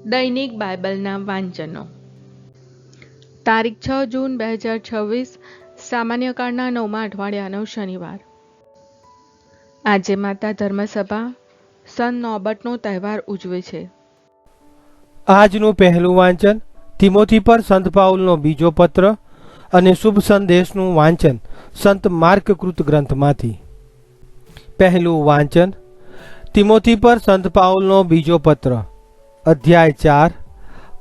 દૈનિક બાઇબલના વાંચનો. તારીખ 6 જૂન 2026, સામાન્ય કાળના 9મા અઠવાડિયાનો શનિવાર. આજે માતા ધર્મસભા સંત નોબર્ટનો તહેવાર ઉજવે છે. આજનું પહેલું વાંચન તિમોથી પર સંત પાઉલનો બીજો પત્ર અને શુભ સંદેશનું વાંચન સંત માર્કકૃત ગ્રંથમાંથી. પહેલું વાંચન તિમોથી પર સંત પાઉલનો બીજો પત્ર, અધ્યાય 4,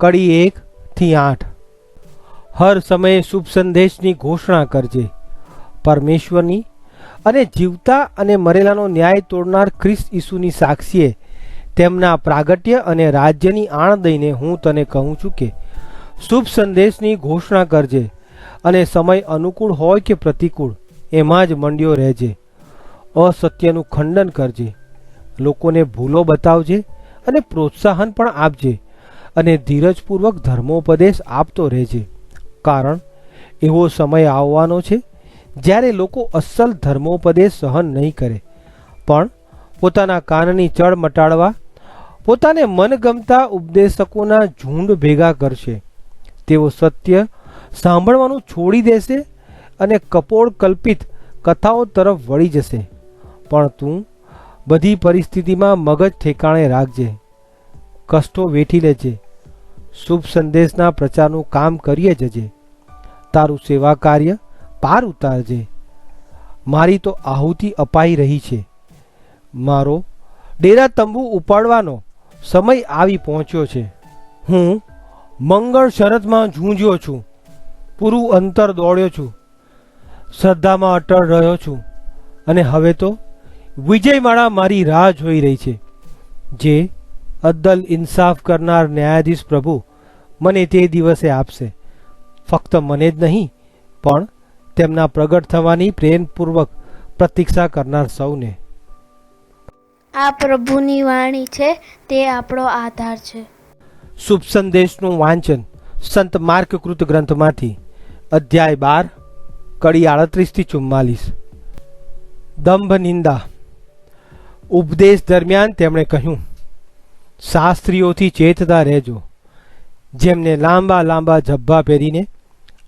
કડી 1 થી 8. હર સમયે શુભ સંદેશની ઘોષણા કરજે. પરમેશ્વરની અને જીવતા અને મરેલાનો ન્યાય તોડનાર ખ્રિસ્ત ઈસુની સાક્ષીએ તેમના પ્રાગટ્ય અને રાજ્યની આણ દઈને હું તને કહું છું કે શુભ સંદેશની ઘોષણા કરજે અને સમય અનુકૂળ હોય કે પ્રતિકૂળ એમાં જ મંડ્યો રહેજે. અસત્યનું ખંડન કરજે, લોકોને ભૂલો બતાવજે અને પ્રોત્સાહન પણ આપજે અને ધીરજપૂર્વક ધર્મોપદેશ આપતો રહેજે. કારણ એવો સમય આવવાનો છે જ્યારે લોકો અસલ ધર્મોપદેશ સહન નહીં કરે, પણ પોતાના કાનની ચળ મટાડવા પોતાને મનગમતા ઉપદેશકોના ઝુંડ ભેગા કરશે. તેઓ સત્ય સાંભળવાનું છોડી દેશે અને કપોળ કલ્પિત કથાઓ તરફ વળી જશે. પણ તું બધી પરિસ્થિતિમાં મગજ ઠેકાણે રાખજે, કષ્ટો વેઠી લેજે, શુભ સંદેશના પ્રચારનું કામ કરીએ જજે, તારું સેવા કાર્ય પાર ઉતારજે. મારી તો આહુતિ અપાઈ રહી છે. મારો ડેરા તંબુ ઉપાડવાનો સમય આવી પહોંચ્યો છે. હું મંગળ શરતમાં ઝૂંઝ્યો છું, પૂરું અંતર દોડ્યો છું, શ્રદ્ધામાં અટળ રહ્યો છું અને હવે તો વિજયમાળા મારી રાહ જોઈ રહી છે. જે અદ્દલ ઇન્સાફ કરનાર ન્યાયાધીશ પ્રભુ મને તે દિવસે આપશે. ફક્ત મને જ નહીં, પણ તેમના પ્રગટ થવાની પ્રેમપૂર્વક પ્રતીક્ષા કરનાર સૌને. આ પ્રભુની વાણી છે, તે આપણો આધાર છે. શુભ સંદેશનું વાંચન સંત માર્કકૃત ગ્રંથમાંથી, અધ્યાય 12, કડી 38 થી 44. દંભ નિંદા. ઉપદેશ દરમિયાન તેમણે કહ્યું, શાસ્ત્રીઓથી ચેતતા રહેજો, જેમને લાંબા લાંબા ઝભ્ભા પહેરીને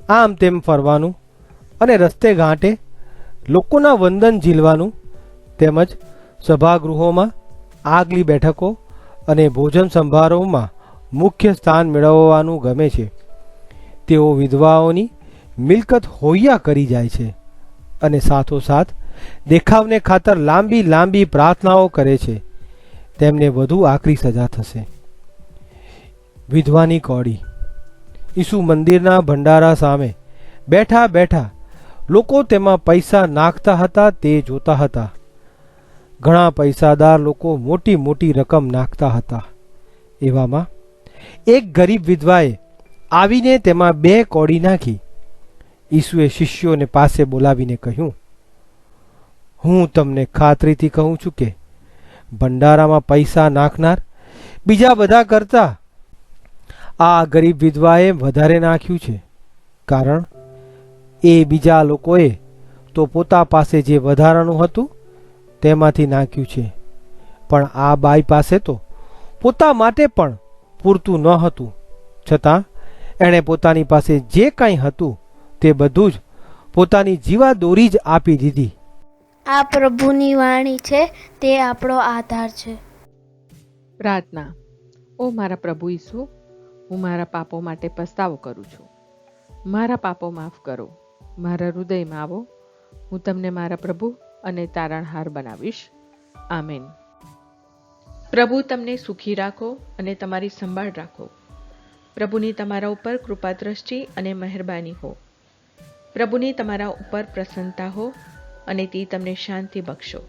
આમ તેમ ફરવાનું અને રસ્તે ઘાંટે લોકોના વંદન ઝીલવાનું તેમજ સભાગૃહોમાં આગલી બેઠકો અને ભોજન સંભારોમાં મુખ્ય સ્થાન મેળવવાનું ગમે છે. તેઓ વિધવાઓની મિલકત હોયા કરી જાય છે અને સાથોસાથ દેખાવને ખાતર લાંબી લાંબી પ્રાર્થનાઓ કરે છે. તેમને વધુ આકરી સજા થશે. વિધવાની કોડી. ઈસુ મંદિરના ભંડારા સામે બેઠા બેઠા લોકો તેમાં પૈસા નાખતા હતા તે જોતા હતા. ઘણા પૈસાદાર લોકો મોટી મોટી રકમ નાખતા હતા. એવામાં એક ગરીબ વિધવાએ આવીને તેમાં 2 કોડી નાખી. ઈસુએ શિષ્યોને પાસે બોલાવીને કહ્યું, હું તમને ખાતરીથી કહું છું કે ભંડારામાં પૈસા નાખનાર બીજા બધા કરતા આ ગરીબ વિધવાએ વધારે નાખ્યું છે. કારણ એ બીજા લોકોએ તો પોતા પાસે જે વધારાનું હતું તેમાંથી નાખ્યું છે, પણ આ બાઈ પાસે તો પોતા માટે પણ પૂરતું ન હતું, છતાં એણે પોતાની પાસે જે કંઈ હતું તે બધું જ પોતાની જીવાદોરી જ આપી દીધી. આ પ્રભુની વાણી છે, તે આપણો આધાર છે. પ્રાર્થના. ઓ મારા પ્રભુ ઈસુ, હું મારા પાપો માટે પસ્તાવો કરું છું. મારા પાપો માફ કરો, મારા હૃદયમાં આવો. હું તમને મારા પ્રભુ અને તારણહાર બનાવીશ. આમેન. પ્રભુ તમને સુખી રાખો અને તમારી સંભાળ રાખો. પ્રભુની તમારા ઉપર કૃપા દ્રષ્ટિ અને મહેરબાની હો. પ્રભુની તમારા ઉપર પ્રસન્નતા હો અને તે તમને શાંતિ બક્ષો.